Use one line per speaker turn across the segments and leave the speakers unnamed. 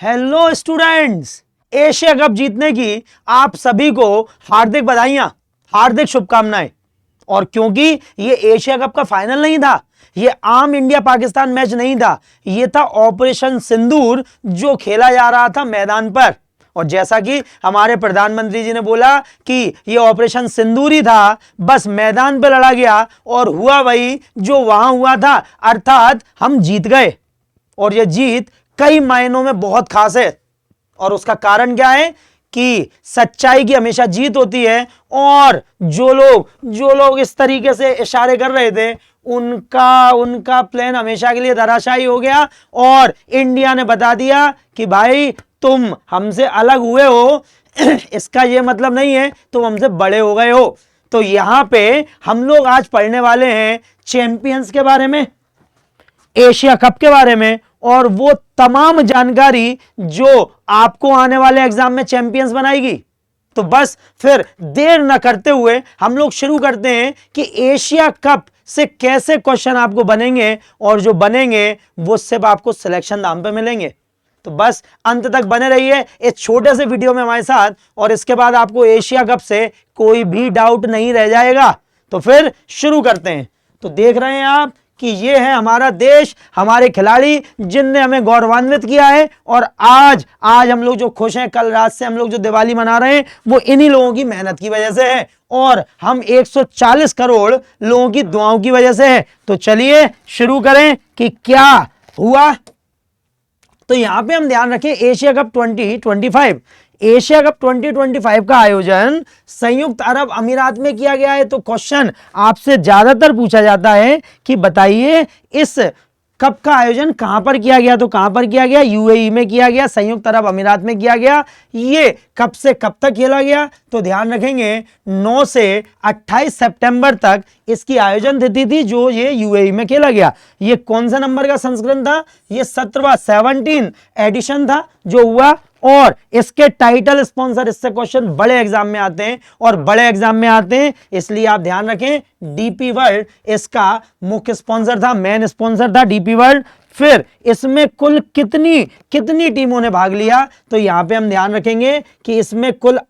Hello students, Asia cup जीतने की आप सभी को हार्दिक बधाइयां, हार्दिक शुभकामनाएं। और क्योंकि ये एशिया कप का फाइनल नहीं था, ये आम इंडिया पाकिस्तान मैच नहीं था, ये था ऑपरेशन सिंदूर जो खेला जा रहा था मैदान पर। और जैसा कि हमारे प्रधानमंत्री जी ने बोला कि ये ऑपरेशन सिंदूर ही था, बस मैदान पर लड़ा गया और हुआ वही जो वहां हुआ था, अर्थात हम जीत गए। और ये जीत कई मायनों में बहुत खास है। और उसका कारण क्या है कि सच्चाई की हमेशा जीत होती है। और जो लोग इस तरीके से इशारे कर रहे थे, उनका प्लान हमेशा के लिए धराशायी हो गया। और इंडिया ने बता दिया कि भाई तुम हमसे अलग हुए हो, इसका यह मतलब नहीं है तुम हमसे बड़े हो गए हो। तो यहां पे हम लोग आज पढ़ने वाले हैं चैंपियंस के बारे में, एशिया कप के बारे में, और वो तमाम जानकारी जो आपको आने वाले एग्जाम में चैंपियंस बनाएगी। तो बस फिर देर न करते हुए हम लोग शुरू करते हैं कि एशिया कप से कैसे क्वेश्चन आपको बनेंगे, और जो बनेंगे वो सिर्फ आपको सिलेक्शन दाम पे मिलेंगे। तो बस अंत तक बने रहिए इस छोटे से वीडियो में हमारे साथ, और इसके बाद आपको एशिया कप से कोई भी डाउट नहीं रह जाएगा। तो फिर शुरू करते हैं। तो देख रहे हैं आप कि ये है हमारा देश, हमारे खिलाड़ी जिनने हमें गौरवान्वित किया है। और आज हम लोग जो खुश हैं, कल रात से हम लोग जो दिवाली मना रहे हैं, वो इन्हीं लोगों की मेहनत की वजह से है, और हम 140 करोड़ लोगों की दुआओं की वजह से है। तो चलिए शुरू करें कि क्या हुआ। तो यहां पे हम ध्यान रखें एशिया कप 2025। एशिया कप 2025 का आयोजन संयुक्त अरब अमीरात में किया गया है। तो क्वेश्चन आपसे ज्यादातर पूछा जाता है कि बताइए इस कप का आयोजन कहां पर किया गया। तो कहां पर किया गया? यूएई में किया गया, संयुक्त अरब अमीरात में किया गया। ये कब से कब तक खेला गया? तो ध्यान रखेंगे 9 से 28 सितंबर तक इसकी आयोजन तिथि थी जो ये यूएई में खेला गया। ये कौन सा नंबर का संस्करण था? ये 17वां 17 एडिशन था जो हुआ। और इसके टाइटल स्पॉन्सर, इससे क्वेश्चन बड़े एग्जाम में आते हैं, और बड़े एग्जाम में आते हैं इसलिए आप ध्यान रखें डीपी वर्ल्ड इसका मुख्य स्पॉन्सर था, मेन स्पॉन्सर था डीपी वर्ल्ड। फिर इसमें कुल कितनी टीमों ने भाग लिया? तो यहां पे हम ध्यान रखेंगे कि इसमें कुल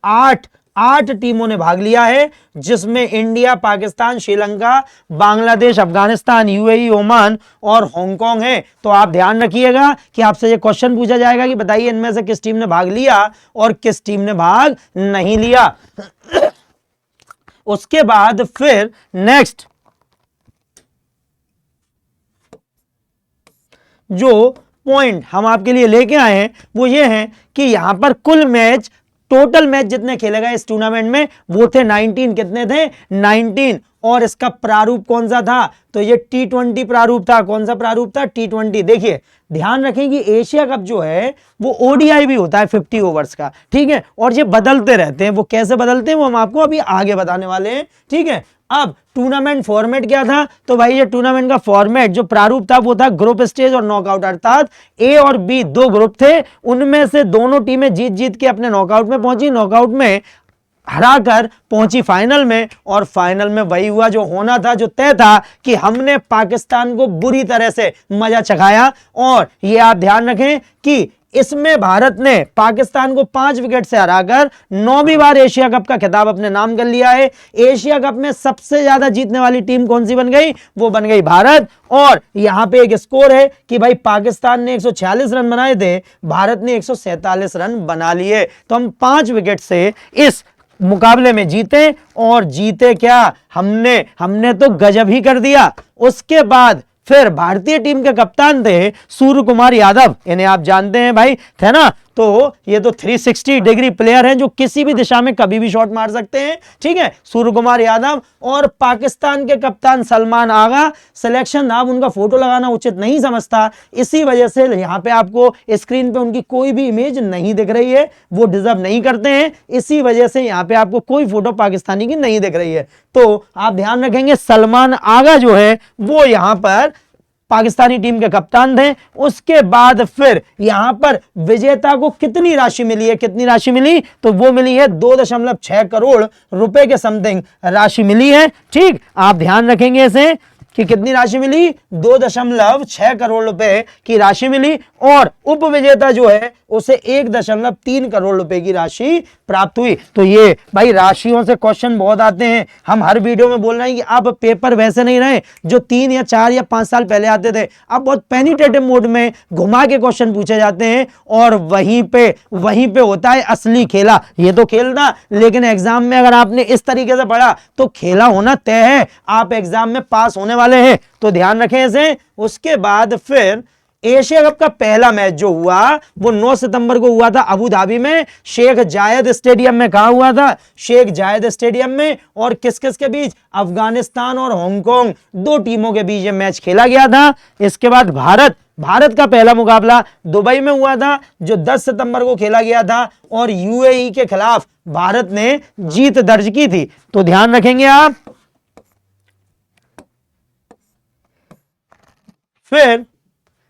8 टीमों ने भाग लिया है, जिसमें India, Pakistan, Sri Lanka, Bangladesh, Afghanistan, UAE, Oman और हांगकांग है। तो आप ध्यान रखिएगा कि आपसे ये क्वेश्चन पूछा जाएगा कि बताइए इनमें से किस टीम ने भाग लिया और किस टीम ने भाग नहीं लिया। उसके बाद फिर नेक्स्ट जो पॉइंट हम आपके लिए लेके आए हैं वो ये है कि यहां पर कुल मैच, टोटल मैच जितने खेले गए इस टूर्नामेंट में वो थे 19। कितने थे? 19। और इसका प्रारूप कौन सा था? तो ये T20 प्रारूप था। कौन सा प्रारूप था? T20। देखिए ध्यान रखें कि एशिया कप जो है वो ओडीआई भी होता है 50 ओवर्स का, ठीक है, और ये बदलते रहते हैं। वो कैसे बदलते हैं वो हम आपको अभी आगे बताने वाले हैं, ठीक है। अब टूर्नामेंट फॉर्मेट क्या था? तो भाई ये टूर्नामेंट का फॉर्मेट जो प्रारूप था वो था ग्रुप स्टेज और नॉकआउट, अर्थात ए और बी 2 ग्रुप थे, उनमें से दोनों टीमें जीत के अपने नॉकआउट में पहुंची, नॉकआउट में हराकर पहुंची फाइनल में। और फाइनल में वही हुआ जो होना था, जो तय था कि हमने पाकिस्तान को बुरी तरह से मजा चखाया। और ये आप ध्यान रखें कि इसमें भारत ने पाकिस्तान को 5 विकेट से हराकर 9वीं बार एशिया कप का खिताब अपने नाम कर लिया है। एशिया कप में सबसे ज्यादा जीतने वाली टीम कौन सी बन गई? वो बन गई भारत। और यहां पे एक स्कोर है कि भाई पाकिस्तान ने 146 रन बनाए थे, भारत ने 147 रन बना लिए। तो हम 5 विकेट से इस मुकाबले में जीते। और जीते क्या? हमने तो गजब ही कर दिया। उसके बाद फिर भारतीय टीम के कप्तान थे सूर्य कुमार यादव, इन्हें आप जानते हैं भाई, थे ना। तो ये तो 360 डिग्री प्लेयर हैं जो किसी भी दिशा में कभी भी शॉट मार सकते हैं, ठीक है, सूर्य कुमार यादव। और पाकिस्तान के कप्तान सलमान आगा। सिलेक्शन नाम उनका फोटो लगाना उचित नहीं समझता, इसी वजह से यहां पे आपको स्क्रीन पे उनकी कोई भी इमेज नहीं दिख रही है, वो डिजर्व नहीं करते हैं, इसी वजह से यहां पे आपको कोई फोटो पाकिस्तानी की नहीं दिख रही है। तो आप ध्यान रखेंगे सलमान आगा जो है वो यहां पर पाकिस्तानी टीम के कप्तान थे। उसके बाद फिर यहां पर विजेता को कितनी राशि मिली है? कितनी राशि मिली? तो वो मिली है 2.6 करोड़ रुपए के समथिंग राशि मिली है, ठीक। आप ध्यान रखेंगे इसे कि कितनी राशि मिली, 2.6 करोड़ रुपए की राशि मिली, और उपविजेता जो है उसे 1.3 करोड़ रुपए की राशि प्राप्त हुई। तो ये भाई राशियों से क्वेश्चन बहुत आते हैं, हम हर वीडियो में बोल रहे हैं कि अब पेपर वैसे नहीं रहे जो 3 या 4 या 5 साल पहले आते थे, अब बहुत पेनिटेटिव मोड में घुमा के क्वेश्चन पूछे जाते हैं, और वहीं पे होता है असली खेला। ये तो खेल था, लेकिन एग्जाम में अगर आपने इस तरीके से पढ़ा तो खेला होना तय है, आप एग्जाम में पास होने वाले हैं, तो ध्यान रखें इसे। उसके बाद फिर एशिया कप का पहला मैच जो हुआ वो 9 सितंबर को हुआ था अबू धाबी में, शेख जायद स्टेडियम में। कहां हुआ था, शेख जायद स्टेडियम में। और किस किस के बीच, अफगानिस्तान और हांगकांग, 2 टीमों के बीच ये मैच खेला गया था। इसके बाद भारत का पहला मुकाबला दुबई में हुआ था, जो 10 सितंबर को खेला गया था, और यूएई के खिलाफ भारत ने जीत दर्ज की थी। तो ध्यान रखेंगे आप। फिर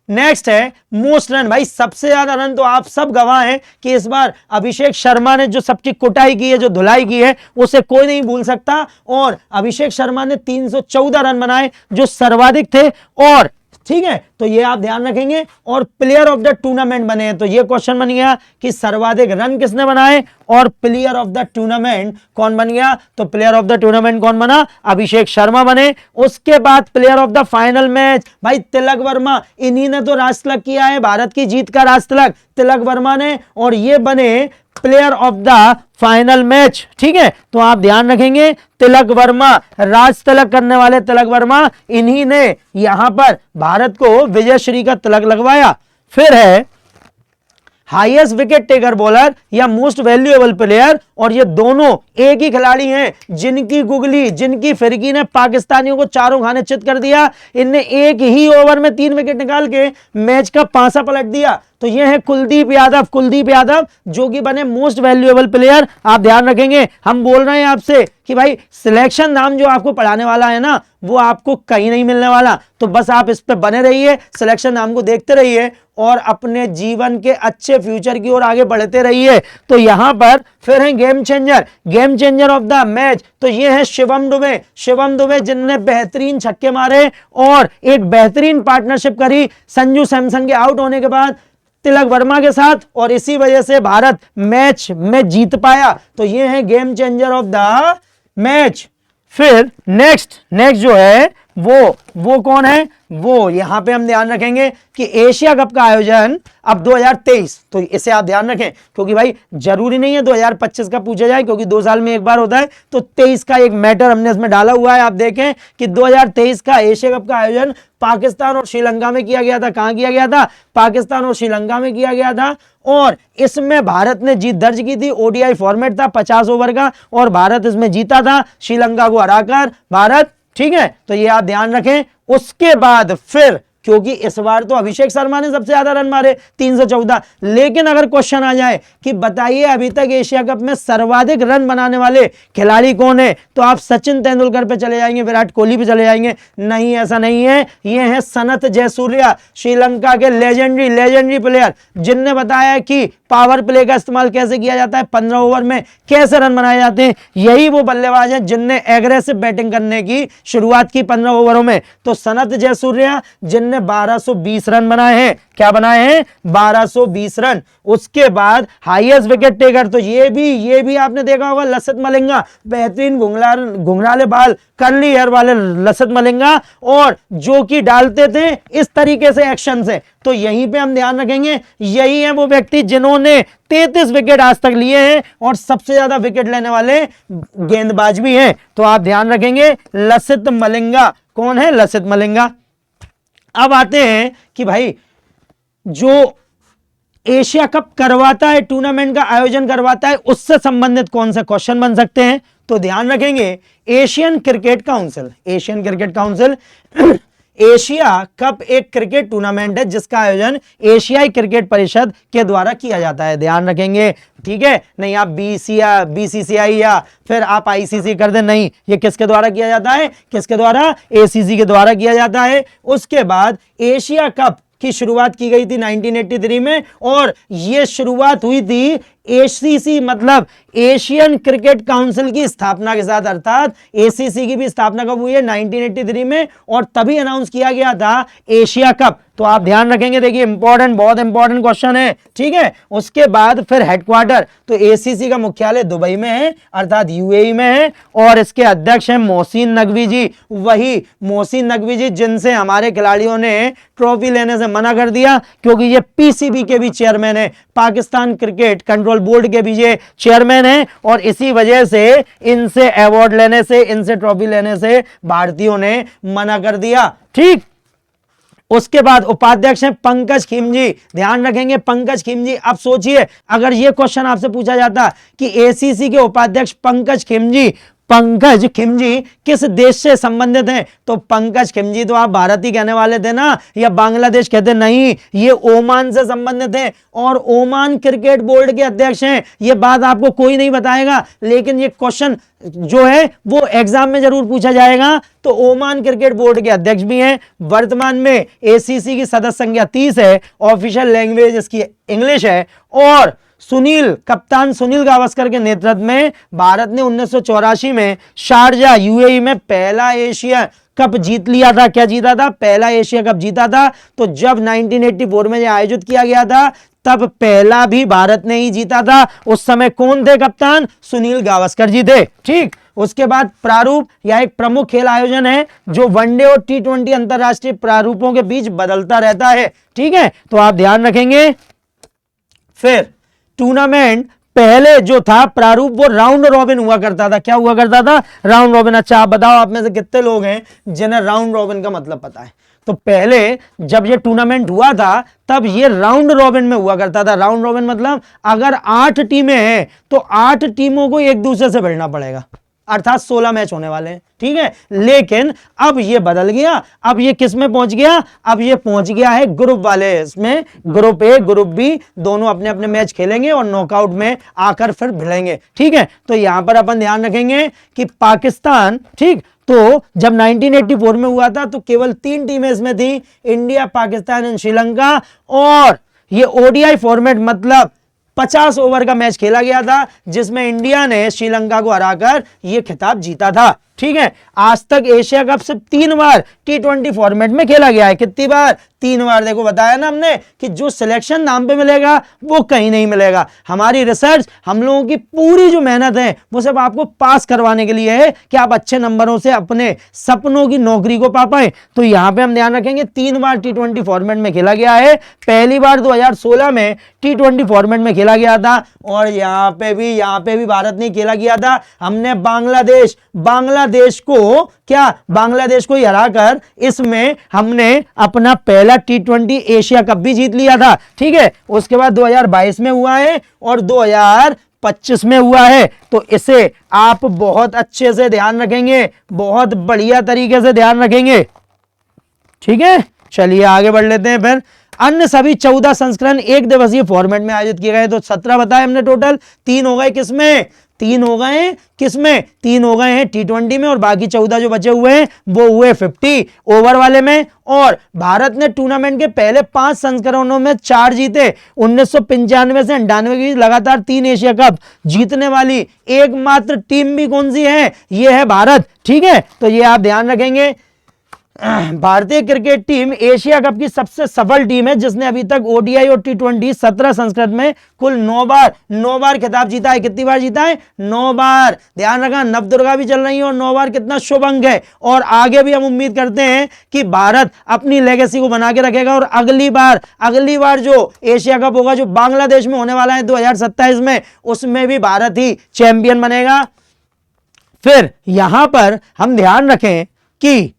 नेक्स्ट है मोस्ट रन। भाई सबसे ज्यादा रन तो आप सब गवाह हैं कि इस बार अभिषेक शर्मा ने जो सबकी कुटाई की है, जो धुलाई की है, उसे कोई नहीं भूल सकता। और अभिषेक शर्मा ने 314 रन बनाए जो सर्वाधिक थे। और ठीक है, तो ये आप ध्यान रखेंगे। और प्लेयर ऑफ द टूर्नामेंट बने हैं, तो ये क्वेश्चन बन गया कि सर्वाधिक रन किसने बनाए और प्लेयर ऑफ द टूर्नामेंट कौन बन गया। तो प्लेयर ऑफ द टूर्नामेंट कौन बना, अभिषेक शर्मा बने। उसके बाद player of the final match, भाई तिलक वर्मा, इन्हीं ने तो राज तिलक किया है, भारत की जीत का राज तिलक तिलक वर्मा ने, और ये बने player of the final match. ठीक है, तो आप ध्यान रखेंगे तिलक वर्मा, राज तिलक करने वाले तिलक वर्मा, इन्हीं ने यहां पर भारत को विजयश्री का तिलक लगवाया। फिर है हाईएस्ट विकेट टेकर बॉलर या मोस्ट वैल्यूएबल प्लेयर, और ये दोनों एक ही खिलाड़ी हैं जिनकी गुगली, जिनकी फिरकी ने पाकिस्तानियों को चारों खाने चित कर दिया। इनने एक ही ओवर में 3 विकेट निकाल के मैच का पासा पलट दिया। तो ये है कुलदीप यादव जो कि बने मोस्ट वैल्यूएबल प्लेयर। आप ध्यान रखेंगे, हम बोल रहे हैं आपसे कि भाई सिलेक्शन नाम जो आपको पढ़ाने वाला है ना, वो आपको कहीं नहीं मिलने वाला, तो बस आप इस पे बने रहिए, सिलेक्शन नाम को देखते रहिए और अपने जीवन के अच्छे फ्यूचर की ओर आगे बढ़ते रहिए। तो यहां पर फिर है game changer of the match. तो ये है शिवम दुबे जिनने बेहतरीन छक्के मारे और एक बेहतरीन पार्टनरशिप करी संजू सैमसन के आउट होने के बाद तिलक वर्मा के साथ, और इसी वजह से भारत मैच में जीत पाया। तो ये है game changer of the match. फिर नेक्स्ट जो है वो कौन है, वो यहां पे हम ध्यान रखेंगे कि एशिया कप का आयोजन अब 2023, तो इसे आप ध्यान रखें, क्योंकि भाई जरूरी नहीं है 2025 का पूछा जाए, क्योंकि 2 साल में एक बार होता है। तो 23 का एक मैटर हमने इसमें डाला हुआ है। आप देखें कि 2023 का एशिया कप का आयोजन पाकिस्तान और श्रीलंका में किया गया था। कहां किया गया था, पाकिस्तान और श्रीलंका में किया गया था। और इसमें भारत ने जीत दर्ज की थी। ओडीआई फॉर्मेट था 50 ओवर का, और भारत इसमें जीता था श्रीलंका को हराकर भारत। ठीक है, तो ये आप ध्यान रखें। उसके बाद फिर, क्योंकि इस बार तो अभिषेक शर्मा ने सबसे ज्यादा रन मारे 314, लेकिन अगर क्वेश्चन आ जाए कि बताइए अभी तक एशिया कप में सर्वाधिक रन बनाने वाले खिलाड़ी कौन है, तो आप सचिन तेंदुलकर पे चले जाएंगे, विराट कोहली पे चले जाएंगे। नहीं, ऐसा नहीं है। ये है सनत जयसूर्या, श्रीलंका के लेजेंडरी प्लेयर, जिनने बताया कि पावर प्ले का इस्तेमाल कैसे किया जाता है, 15 ओवर में कैसे रन बनाए जाते हैं। यही वो बल्लेबाज हैं जिनने एग्रेसिव बैटिंग करने की शुरुआत की 15 ओवरों में। तो सनत जयसूर्या जिनने 1220 रन बनाए हैं। क्या बनाए हैं, 1220 रन। उसके बाद हाईएस्ट विकेट टेकर, तो ये भी आपने देखा होगा, लसित मलिंगा, बेहतरीन घुंघराले बाल, कर्ली हेयर वाले लसित मलिंगा, और जो कि डालते थे इस तरीके से एक्शन से। तो यहीं पे हम ध्यान रखेंगे, यही है वो व्यक्ति जिन्होंने 33 विकेट आज तक लिए हैं और सबसे ज्यादा विकेट लेने वाले गेंदबाज भी हैं। तो आप ध्यान रखेंगे लसित मलिंगा। कौन है, लसित मलिंगा। अब आते हैं कि भाई जो एशिया कप करवाता है, टूर्नामेंट का आयोजन करवाता है, उससे संबंधित कौन से क्वेश्चन बन सकते हैं। तो ध्यान रखेंगे Asian cricket council Asia cup एक क्रिकेट टूर्नामेंट है जिसका आयोजन एशियाई क्रिकेट परिषद के द्वारा किया जाता है। ध्यान रखेंगे, ठीक है। नहीं आप बीसीसीआई या फिर आप आईसीसी कर दे, नहीं, ये किसके द्वारा किया जाता है, किसके द्वारा, एसीसी के द्वारा किया जाता है। उसके बाद एशिया कप की शुरुआत की गई थी 1983 में, और यह शुरुआत हुई थी एसीसी मतलब एशियन क्रिकेट काउंसिल की स्थापना के साथ, अर्थात एसीसी की भी स्थापना कब हुई है 1983 में, और तभी अनाउंस किया गया था एशिया कप। तो आप ध्यान रखेंगे, देखिए इंपॉर्टेंट, बहुत इंपॉर्टेंट क्वेश्चन है, ठीक है। उसके बाद फिर हेडक्वार्टर, तो एसीसी का मुख्यालय दुबई में है, अर्थात यूएई में है, और इसके अध्यक्ष हैं मोहसिन नकवी जी, वही मोहसिन नकवी जी जिनसे हमारे खिलाड़ियों ने ट्रॉफी लेने से मना कर दिया, क्योंकि ये पीसीबी के भी चेयरमैन है, पाकिस्तान क्रिकेट कंट्रोल बोर्ड के भी ये चेयरमैन है, और इसी वजह से इनसे अवार्ड लेने से, इनसे ट्रॉफी लेने से भारतीयों ने मना कर दिया, ठीक। उसके बाद उपाध्यक्ष हैं पंकज खिमजी, ध्यान रखेंगे पंकज खिमजी। अब सोचिए अगर यह क्वेश्चन आपसे पूछा जाता कि एसीसी के उपाध्यक्ष पंकज खिमजी किस देश से संबंधित हैं, तो पंकज खिमजी तो आप भारत ही कहने वाले थे ना, या बांग्लादेश कहते, नहीं, ये ओमान से संबंधित है, और ओमान क्रिकेट बोर्ड के अध्यक्ष हैं। ये बात आपको कोई नहीं बताएगा, लेकिन ये क्वेश्चन जो है वो एग्जाम में जरूर पूछा जाएगा। तो ओमान क्रिकेट बोर्ड के अध्यक्ष भी हैं। वर्तमान में एसीसी की सदस्य संख्या 30 है, ऑफिशियल लैंग्वेज इसकी इंग्लिश है, और कप्तान सुनील गावस्कर के नेतृत्व में भारत ने 1984 में शारजा यूएई में पहला एशिया कप जीत लिया था। क्या जीता था? पहला एशिया कप जीता था। तो जब 1984 में यह आयोजित किया गया था, तब पहला भी भारत ने ही जीता था। उस समय कौन थे कप्तान? सुनील गावस्कर जी थे, ठीक। उसके बाद प्रारूप, यह एक प्रमुख खेल आयोजन है जो वनडे और टी20 अंतरराष्ट्रीय प्रारूपों के बीच बदलता रहता है, ठीक है। तो आप ध्यान रखेंगे। फिर टूर्नामेंट पहले जो था प्रारूप वो राउंड रॉबिन हुआ करता था। क्या हुआ करता था? Round robin. अच्छा आप बताओ, आप में से कितने लोग हैं जिन्हें राउंड रॉबिन का मतलब पता है? तो पहले जब ये टूर्नामेंट हुआ था तब ये राउंड रॉबिन में हुआ करता था। राउंड रॉबिन मतलब अगर 8 टीमें हैं तो 8 टीमों को एक दूसरे से भिड़ना पड़ेगा, अर्थात 16 मैच होने वाले हैं, ठीक है। लेकिन अब ये बदल गया, अब ये किस में पहुंच गया? अब ये पहुंच गया है ग्रुप वाले, इसमें ग्रुप ए ग्रुप बी दोनों अपने अपने मैच खेलेंगे और नॉकआउट में आकर फिर भिड़ेंगे, ठीक है। तो यहां पर अपन ध्यान रखेंगे कि पाकिस्तान, ठीक, तो जब 1984 में हुआ था तो केवल 3 टीमें इसमें थी, इंडिया, पाकिस्तान एंड श्रीलंका, और ये ओडीआई फॉर्मेट मतलब 50 ओवर का मैच खेला गया था, जिसमें इंडिया ने श्रीलंका को हराकर यह खिताब जीता था, ठीक है। आज तक एशिया कप सिर्फ 3 बार टी20 फॉर्मेट में खेला गया है। कितनी बार? 3 बार। देखो बताया ना हमने कि जो सिलेक्शन नाम पे मिलेगा वो कहीं नहीं मिलेगा। हमारी रिसर्च, हम लोगों की पूरी जो मेहनत है वो सब आपको पास करवाने के लिए है कि आप अच्छे नंबरों से अपने सपनों की नौकरी को पा पाए। तो यहां पे हम ध्यान रखेंगे 3 बार टी20 फॉर्मेट में खेला गया है। पहली बार 2016 में टी20 फॉर्मेट में खेला गया था, और यहां पे भी भारत ने खेला गया था। हमने बांग्लादेश को ही हराकर इसमें हमने अपना पहला टी20 एशिया कप भी जीत लिया था, ठीक है। उसके बाद 2022 में हुआ है और 2025 में हुआ है। तो इसे आप बहुत अच्छे से ध्यान रखेंगे, बहुत बढ़िया तरीके से ध्यान रखेंगे, ठीक है। चलिए आगे बढ़ लेते हैं। फिर अन्य सभी 14 संस्करण एक दिवसीय फॉर्मेट में आयोजित किए गए। तो 17 बताए हमने टोटल, 3 हो गए किसमें? 3 हो गए किसमें? 3 हो गए हैं टी20 में, और बाकी 14 जो बचे हुए हैं वो हुए 50 ओवर वाले में। और भारत ने टूर्नामेंट के पहले 5 संस्करणों में 4 जीते। 1995 से 98 की लगातार 3 एशिया कप जीतने वाली एकमात्र टीम भी कौन सी है? ये है भारत, ठीक है। तो ये आप ध्यान रखेंगे। भारतीय क्रिकेट टीम एशिया कप की सबसे सफल टीम है, जिसने अभी तक ओडीआई और टी20 17 संस्करण में कुल 9 बार खिताब जीता है। कितनी बार जीता है? 9 बार। ध्यान रखना, नवदुर्गा भी चल रही है और 9 बार कितना शुभ अंक है। और आगे भी हम उम्मीद करते हैं कि भारत अपनी लेगेसी को बना के रखेगा, और अगली बार जो एशिया कप होगा, जो बांग्लादेश में होने वाला है 2027 में, उसमें भी भारत ही चैंपियन बनेगा। फिर यहां पर हम ध्यान रखें कि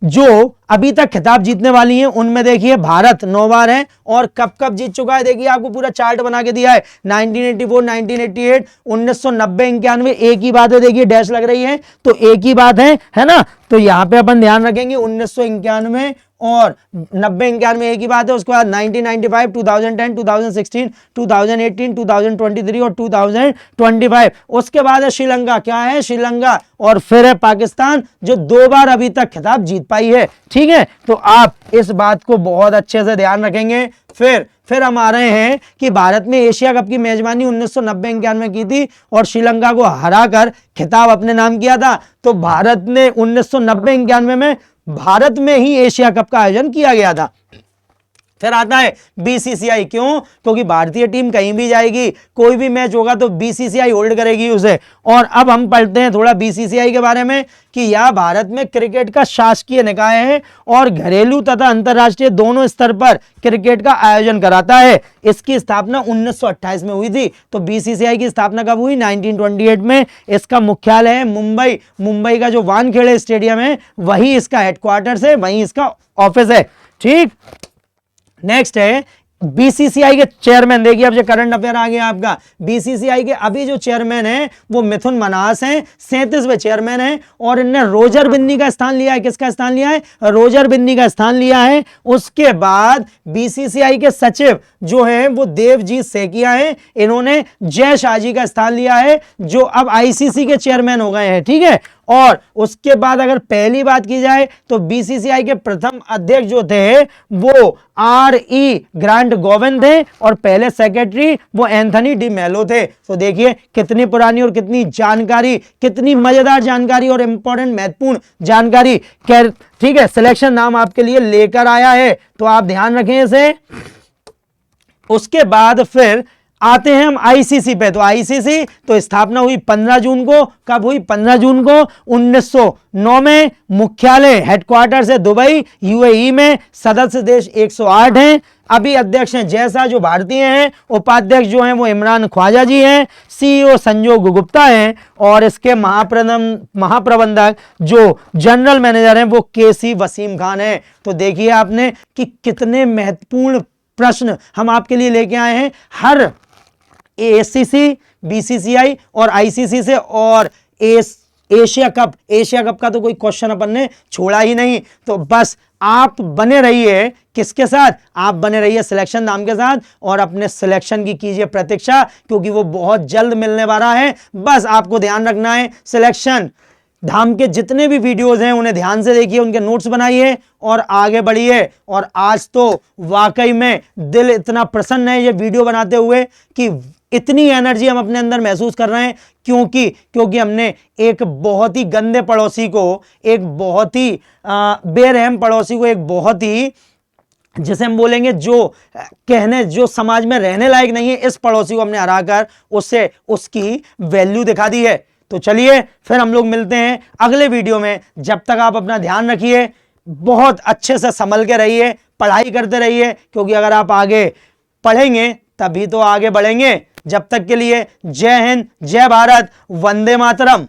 जो अभी तक खिताब जीतने वाली हैं उनमें देखिए भारत 9 बार है, और कब जीत चुका है देखिए, आपको पूरा चार्ट बना के दिया है। 1984, 1988, 1990, 91, एक ही बात है, देखिए डैश लग रही है तो एक ही बात है ना। तो यहां पे अपन ध्यान रखेंगे 1991 और 90-91 एक ही बात है। उसके बाद 1995, 2010, 2016, 2018, 2023 और 2025। उसके बाद है श्रीलंका, क्या है श्रीलंका, और फिर है पाकिस्तान जो 2 बार अभी तक खिताब जीत पाई है। ठीक है, तो आप इस बात को बहुत अच्छे से ध्यान रखेंगे। फिर हम आ रहे हैं कि भारत में एशिया कप की मेजबानी 1990-91 की थी और श्रीलंका को हराकर खिताब अपने नाम किया था। तो भारत ने 1990-91 में भारत में ही एशिया कप का आयोजन किया गया था। फिर आता है बीसीसीआई, क्यों? क्योंकि भारतीय टीम कहीं भी जाएगी, कोई भी मैच होगा तो बीसीसीआई होल्ड करेगी उसे। और अब हम पढ़ते हैं थोड़ा बीसीसीआई के बारे में कि यह भारत में क्रिकेट का शासकीय निकाय है और घरेलू तथा अंतर्राष्ट्रीय दोनों स्तर पर क्रिकेट का आयोजन कराता है। इसकी स्थापना 1928 में हुई थी। तो बीसीसीआई की स्थापना कब हुई? 1928 में। इसका मुख्यालय है मुंबई। मुंबई का जो वानखेड़े स्टेडियम है वही इसका हेडक्वार्टर्स है, वही इसका ऑफिस है। ठीक, नेक्स्ट है बीसीसीआई के चेयरमैन। देखिए अब जो करंट अफेयर आ गया आपका, बीसीसीआई के अभी जो चेयरमैन है वो मिथुन मन्हास हैं, 37वें चेयरमैन हैं और इनने रोजर बिन्नी का स्थान लिया है। किसका स्थान लिया है? रोजर बिन्नी का स्थान लिया है। उसके बाद बीसीसीआई के सचिव जो है वो देवजीत सेकिया हैं, इन्होंने जय शाह का स्थान लिया है जो अब आईसीसी के चेयरमैन हो गए हैं। ठीक है, और उसके बाद अगर पहली बात की जाए तो बीसीसीआई के प्रथम अध्यक्ष जो थे वो आर.ई. ग्रांट गोविंद थे और पहले सेक्रेटरी वो एंथनी डी मेलो थे। तो देखिए कितनी पुरानी और कितनी जानकारी, कितनी मजेदार जानकारी और इंपॉर्टेंट महत्वपूर्ण जानकारी। ठीक है, सिलेक्शन नाम आपके लिए लेकर आया है तो आप ध्यान रखें इसे। उसके बाद फिर आते हैं हम आईसीसी पे। तो आईसीसी तो स्थापना हुई 15 जून को। कब हुई? 15 जून को 1909 में। मुख्यालय हेडक्वार्टर है दुबई यूएई में। सदस्य देश 108 हैं। अभी अध्यक्ष हैं जय शाह जो भारतीय हैं, उपाध्यक्ष जो हैं वो इमरान ख्वाजा जी हैं, सीईओ संजोग गुप्ता हैं और इसके महाप्रबंधक जो जनरल मैनेजर हैं वो केसी वसीम खान हैं। तो देखिए आपने कि कितने महत्वपूर्ण प्रश्न हम आपके लिए लेके आए हैं हर एसीसी, बीसीसीआई और आईसीसी से। और एशिया कप का तो कोई क्वेश्चन अपन ने छोड़ा ही नहीं। तो बस आप बने रहिए किसके साथ? आप बने रहिए सिलेक्शन नाम के साथ और अपने सिलेक्शन की कीजिए प्रतीक्षा, क्योंकि वो बहुत जल्द मिलने वाला है। बस आपको ध्यान रखना है, सिलेक्शन धाम के जितने भी वीडियोस हैं उन्हें ध्यान से देखिए, उनके नोट्स बनाइए और आगे बढ़िए। और आज तो वाकई में दिल इतना प्रसन्न है ये वीडियो बनाते हुए कि इतनी एनर्जी हम अपने अंदर महसूस कर रहे हैं, क्योंकि हमने एक बहुत ही गंदे पड़ोसी को, एक बहुत ही बेरहम पड़ोसी को, एक बहुत ही जिसे हम बोलेंगे जो समाज में रहने लायक नहीं है, इस पड़ोसी को हमने हराकर उससे उसकी वैल्यू दिखा दी है। तो चलिए फिर हम लोग मिलते हैं अगले वीडियो में। जब तक आप अपना ध्यान रखिए, बहुत अच्छे से संभल के रहिए, पढ़ाई करते रहिए, क्योंकि अगर आप आगे पढ़ेंगे तभी तो आगे बढ़ेंगे। जब तक के लिए जय हिंद, जय भारत, वंदे मातरम।